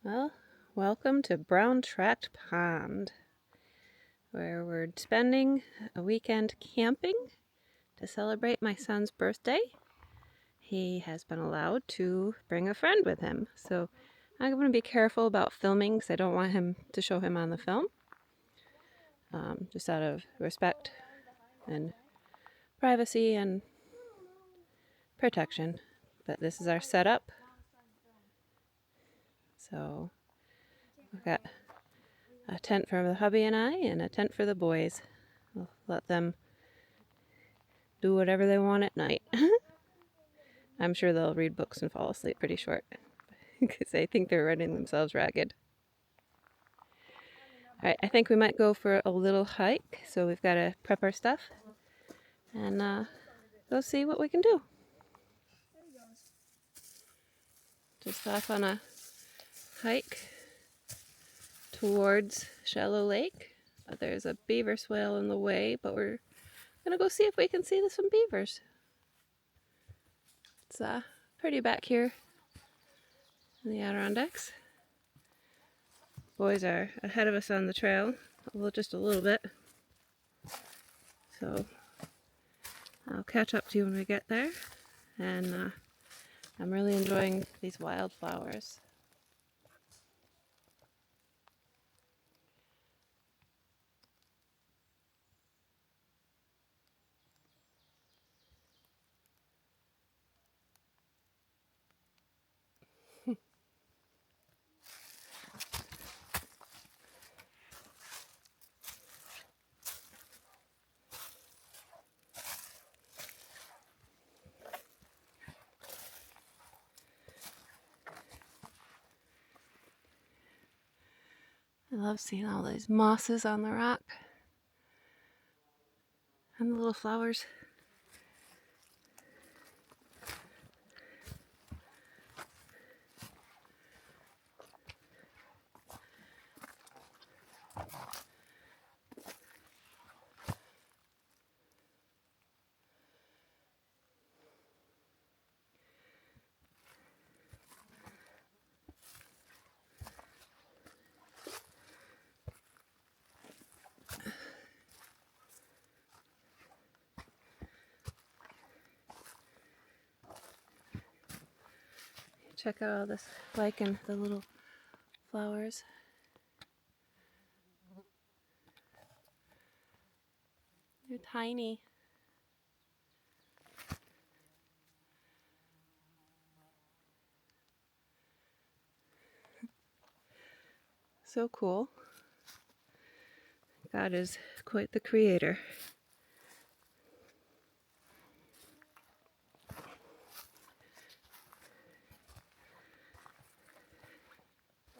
Well, welcome to Brown Tract Pond, where we're spending a weekend camping to celebrate my son's birthday. He has been allowed to bring a friend with him, so I'm going to be careful about filming because I don't want him to show him on the film, just out of respect and privacy and protection. But this is our setup. So we've got a tent for the hubby and I, and a tent for the boys. We'll let them do whatever they want at night. I'm sure they'll read books and fall asleep pretty short because I think they're running themselves ragged. All right, I think we might go for a little hike, so we've got to prep our stuff and go see what we can do. Just off on a hike towards Shallow Lake. There's a beaver swale in the way, but we're gonna go see if we can see some beavers. It's pretty back here in the Adirondacks. Boys are ahead of us on the trail, just a little bit. So I'll catch up to you when we get there. And I'm really enjoying these wildflowers. I love seeing all these mosses on the rock and the little flowers. Check out all this lichen, the little flowers. They're tiny. So cool. God is quite the creator.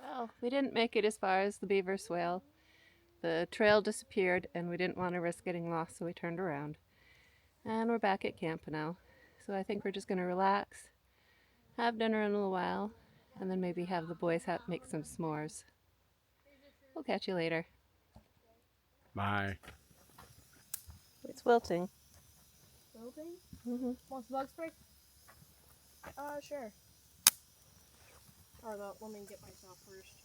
Well, we didn't make it as far as the beaver swale. The trail disappeared and we didn't want to risk getting lost, so we turned around. And we're back at camp now. So I think we're just going to relax, have dinner in a little while, and then maybe have the boys make some s'mores. We'll catch you later. Bye. It's wilting. Wilting? Mm-hmm. Want some bug spray? Sure. Or let me get myself first.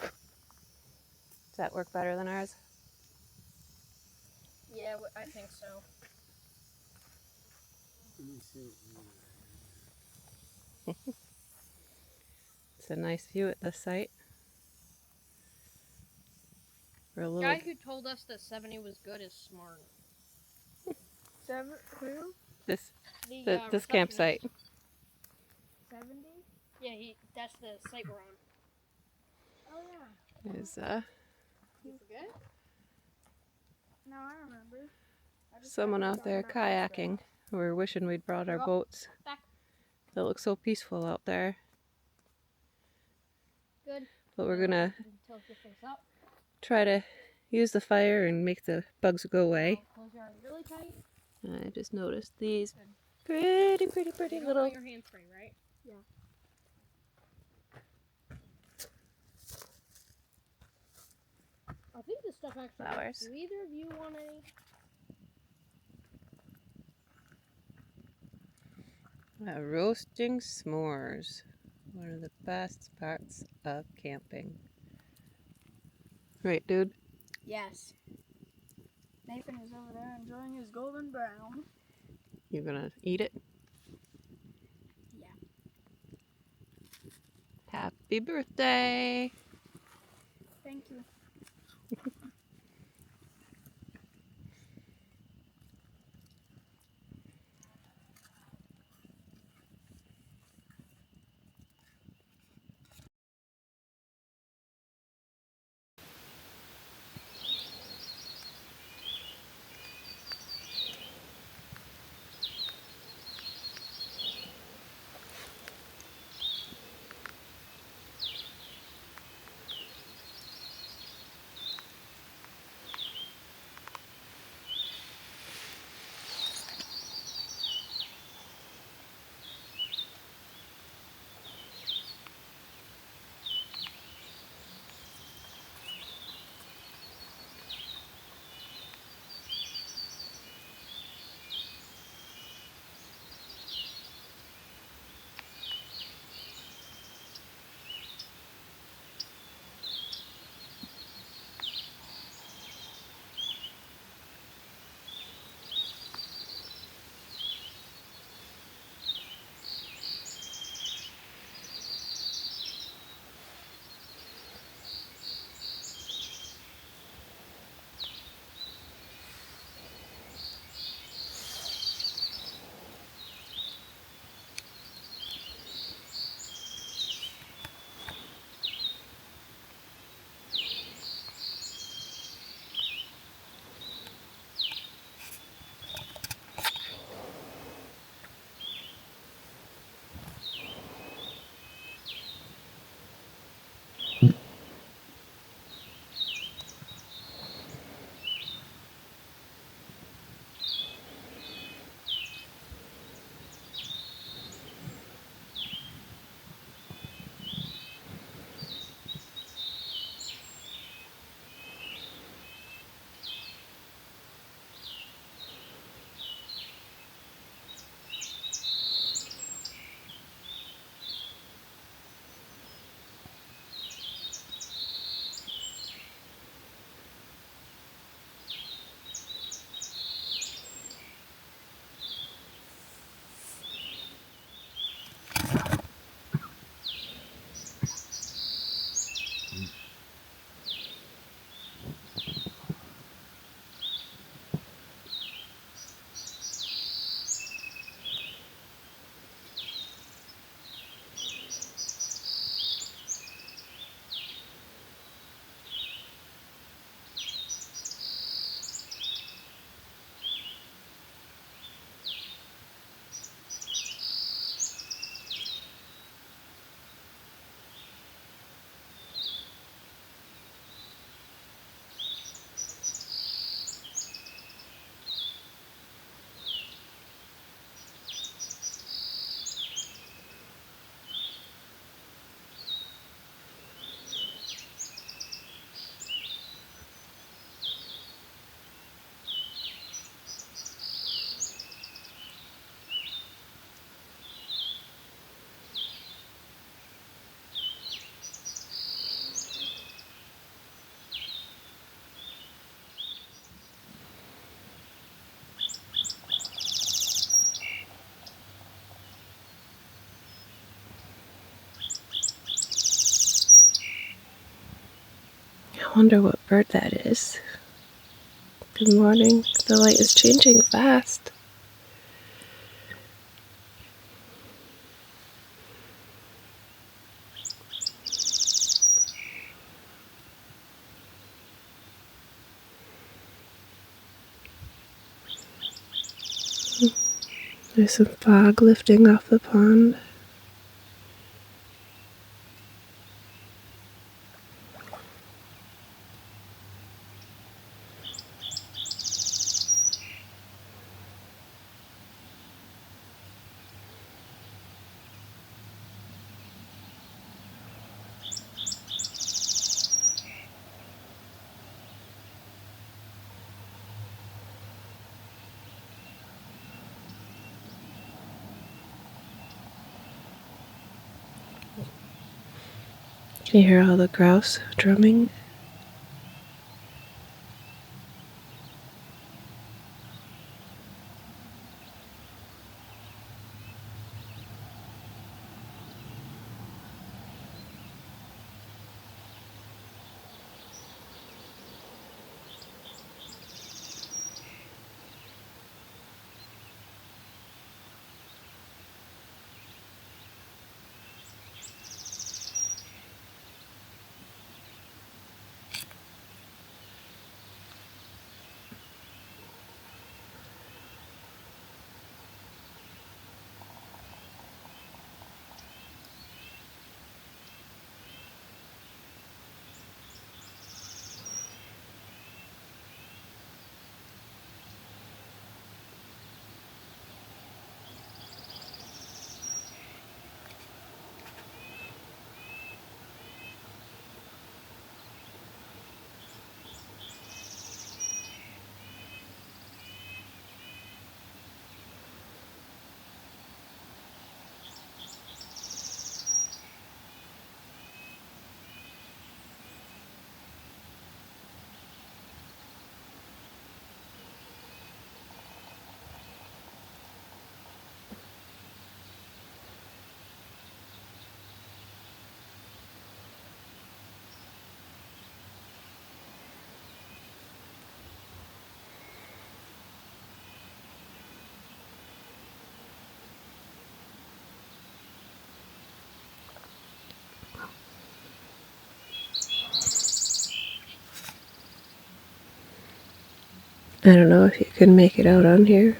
Does that work better than ours? Yeah, I think so. It's a nice view at this site. We're a The little... guy who told us that 70 was good is smart. Who? This Receptionist. campsite. 70? Yeah, that's the site we're on. Oh, yeah. There's You forget? No, I remember. someone out there kayaking. We're wishing we'd brought our boats. Back. It looks so peaceful out there. Good. But we're gonna Tilt your face up. try to use the fire and make the bugs go away. Close your eyes really tight. I just noticed these pretty You don't little... want your hand free, right? Yeah. I think this stuff actually Flowers. Do either of you want any? Roasting s'mores. One of the best parts of camping. Right, dude? Yes. Nathan is over there enjoying his golden brown. You gonna eat it? Yeah. Happy birthday! Thank you. I wonder what bird that is. Good morning. The light is changing fast. There's some fog lifting off the pond. Can you hear all the grouse drumming? I don't know if you can make it out on here.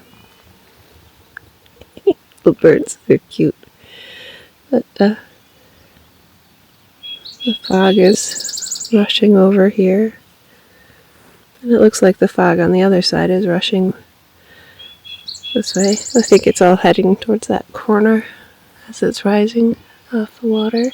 The birds, they're cute. But the fog is rushing over here. And it looks like the fog on the other side is rushing this way. I think it's all heading towards that corner as it's rising off the water.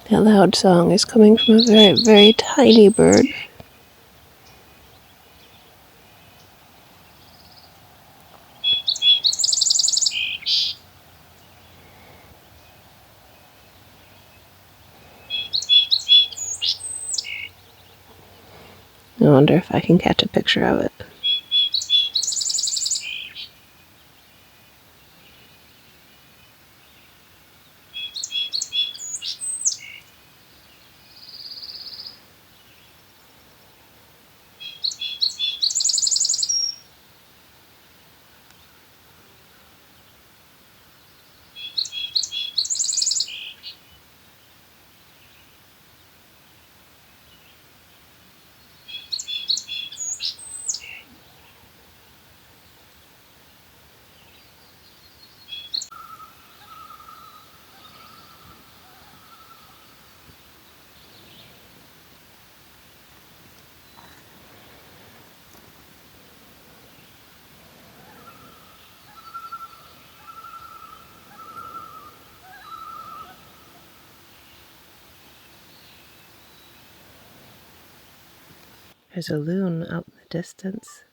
That loud song is coming from a very, very tiny bird. I wonder if I can catch a picture of it. There's a loon out in the distance.